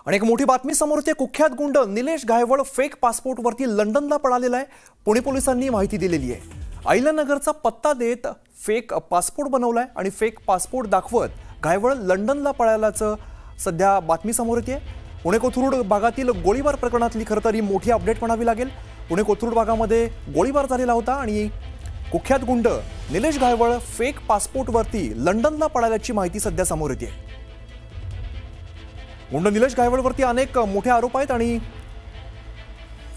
आणि एक मोठी बातमी समोर येते। कुख्यात गुंड निलेश घायवळ फेक पासपोर्टवरती लंडनला पळालेला आहे। पुणे पोलिसांनी माहिती दिलेली आहे। आयल्यानगरचा पत्ता देत फेक पासपोर्ट बनवलाय आणि फेक पासपोर्ट दाखवत घायवळ लंडनला पळाल्याचं सध्या बातमी समोर येते। पुणे कोथरूड भागातील गोळीबार प्रकरणातली खरं तर ही मोठी अपडेट म्हणावी लागेल। पुणे कोथरूड भागामध्ये गोळीबार झालेला होता आणि कुख्यात गुंड निलेश घायवळ फेक पासपोर्टवरती लंडनला पळाल्याची माहिती सध्या समोर येते। गुंड निलेश घायवळवरती अनेक मोठे आरोप आहेत आणि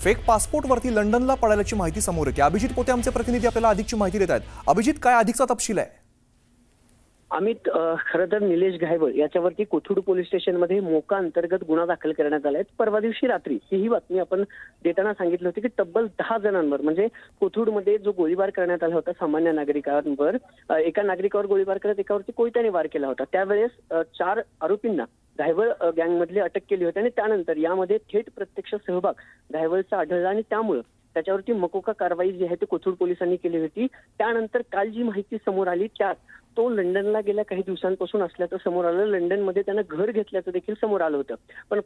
फेक पासपोर्टवरती लंडनला पळाल्याची माहिती समोर येते। अभिजित पोते आमचे प्रतिनिधी आपल्याला अधिकची माहिती देत आहेत। अभिजित, काय अधिकचा तपशील आहे? अमित, खरं तर निलेश घायवळ याच्यावरती कोथरूड पोलीस स्टेशनमध्ये मोका अंतर्गत गुन्हा दाखल करण्यात आलाय। परवा दिवशी रात्री ही बातमी आपण देताना सांगितलं होतं की तब्बल 10 जणांवर म्हणजे कोथरूडमध्ये जो गोळीबार करण्यात आला होता सामान्य नागरिकांवर, एका नागरिकावर गोळीबार करत एकावरती कोयत्याने वार केला होता। त्यावेळेस 4 आरोपींना घायवळ गँगमधले अटक केली होती आणि त्यानंतर यामध्ये थेट प्रत्यक्ष सहभाग घायवळचा आढळला आणि त्यामुळे त्याच्यावरती मकोका कारवाई जी आहे ती कोथरूड पोलिसांनी केली होती। त्यानंतर काल जी माहिती समोर आली त्यात तो लंडनला गेल्या काही दिवसांपासून असल्याचं समोर आलं। लंडनमध्ये त्यानं घर घेतल्याचं देखील समोर आलं होतं। पण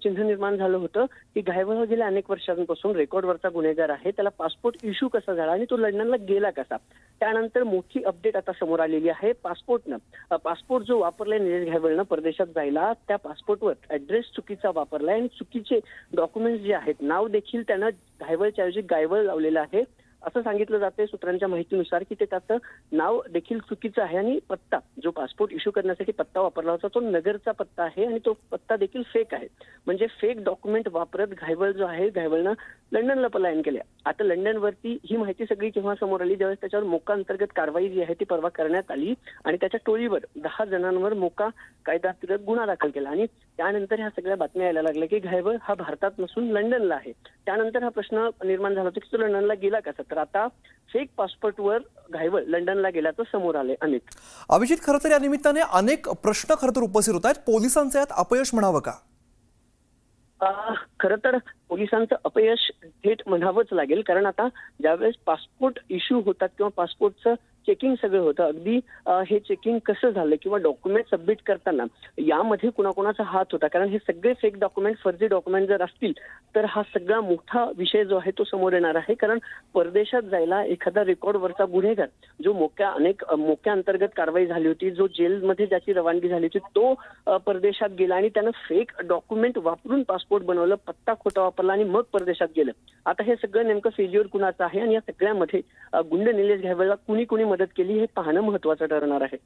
चिन्ह निर्माण झालं होतं की घायवळ गेल्या अनेक वर्षांपासून रेकॉर्डवरचा गुन्हेगार आहे, त्याला पासपोर्ट इश्यू कसा झाला आणि तो लंडनला गेला कसा। त्यानंतर मोठी अपडेट आता समोर आलेली आहे। पासपोर्ट जो वापरलाय निलेश घायवळनं परदेशात जायला, त्या पासपोर्टवर ऍड्रेस चुकीचा वापरलाय आणि चुकीचे डॉक्युमेंट्स जे आहेत, नाव देखील त्यानं घायवळच्या ऐवजी गायवळ लावलेलं आहे असं सांगितलं जाते सूत्रांच्या माहितीनुसार की ते त्याचं नाव देखील चुकीचं आहे आणि पत्ता जो पासपोर्ट इश्यू करण्यासाठी पत्ता वापरला होता तो नगरचा पत्ता आहे आणि तो पत्ता देखील फेक आहे। म्हणजे फेक डॉक्युमेंट वापरत घायवळ जो आहे घायवळनं लंडनला पलायन केले। आता लंडनवरती ही माहिती सगळी केव्हा समोर आली, ज्यावेळेस त्याच्यावर मोका अंतर्गत कारवाई जी आहे ती परवा करण्यात आली आणि त्याच्या टोळीवर 10 जणांवर मोका कायद्याअंतर्गत गुन्हा दाखल केला आणि त्यानंतर ह्या सगळ्या बातम्या यायला लागल्या की घायवळ हा भारतात नसून लंडनला आहे। त्यानंतर हा प्रश्न निर्माण झाला होता की तो लंडनला गेला कसा, तर आता फेक पासपोर्टवर घायवळ लंडनला गेल्याचं समोर आले। अमित, अभिजित, खरं तर या निमित्ताने अनेक प्रश्न खरं तर उपस्थित होत आहेत। पोलिसांचं यात अपयश म्हणावं का? खरं तर पोलिसांचं अपयश थेट म्हणावंच लागेल, कारण आता ज्यावेळेस पासपोर्ट इश्यू होतात किंवा पासपोर्टचं चेकिंग सगळं होतं, अगदी हे चेकिंग कसं झालं किंवा डॉक्युमेंट सबमिट करताना यामध्ये कुणाकुणाचा हात होता, कारण हे सगळे फेक डॉक्युमेंट फर्जी डॉक्युमेंट जर असतील तर हा सगळा मोठा विषय जो आहे तो समोर येणार आहे। कारण परदेशात जायला एखादा रेकॉर्डवरचा गुन्हेगार जो मोक्या अंतर्गत कारवाई झाली होती, जो जेलमध्ये ज्याची रवानगी झाली होती, तो परदेशात गेला आणि त्यानं फेक डॉक्युमेंट वापरून पासपोर्ट बनवलं, पत्ता खोटा वापरला आणि मग परदेशात गेलं। आता हे सगळं नेमकं फेल्युअर कुणाचं आहे आणि या सगळ्यामध्ये गुंड निलेश घायवळला कुणी मदत केली हे पाहणं महत्त्वाचं ठरणार आहे।